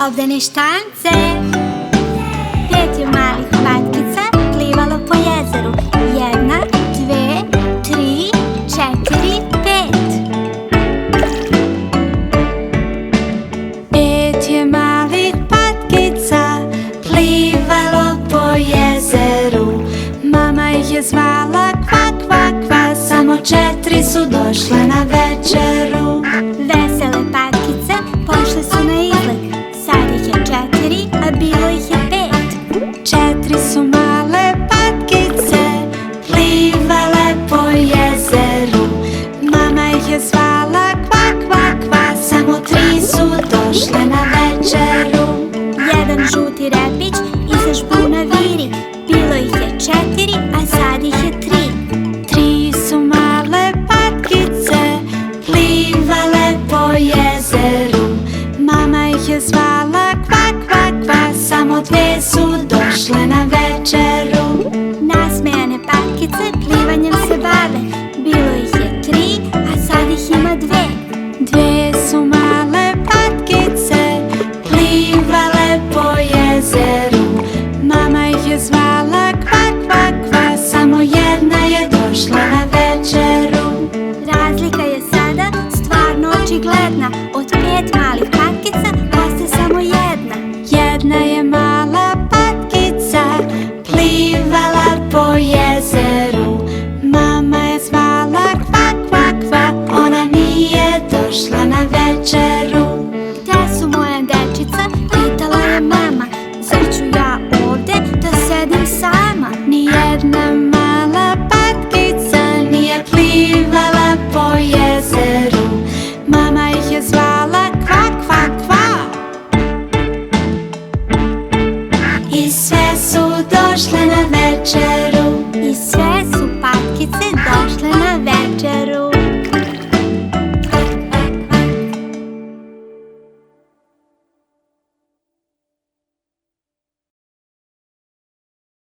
ovde ništance. 5 je malih patkica plivalo po jezeru. 1, 2, 3, 4, 5. 5 je malih patkica plivalo po jezeru. Mama ih je zvala kva, kva, kva, samo 4 su došle na večeru. Vesele patkice pošle su na izlet. Sad ih je 4, a bilo ih je 5. 4 su male patkice plivale po jezeru. Mama ih je zvala kva, kva, kva, samo 3 su došle na večeru. Jedan žuti repić izašao na viri. Bilo ih je 4, a sad ih je 3. 3 su male patkice plivale po jezeru. Mama ih je zvala kva, kva, kva, samo 2 su došle na večeru. Nasmejane patkice plivanjem se bave. Bilo ih je 3, a sad ih ima 2. 2 su male patkice plivale po jezeru. Mama ih je zvala kva, kva, kva, samo 1 je došla na večeru. Razlika je sada stvarno očigledna. Od 5 malih patkica ostaje samo 1. 1 je mala patkica plivala po jezeru. Mama je zvala kva, kva, kva, ona nije došla na večeru. Gde su moja dečica? Pitala je mama. Zar ću ja ovde da sedim sama? Nijedna mala patkica nije plivala po jezeru. Mama ih je zvala kva, kva, kva. I sve su došle na večeru.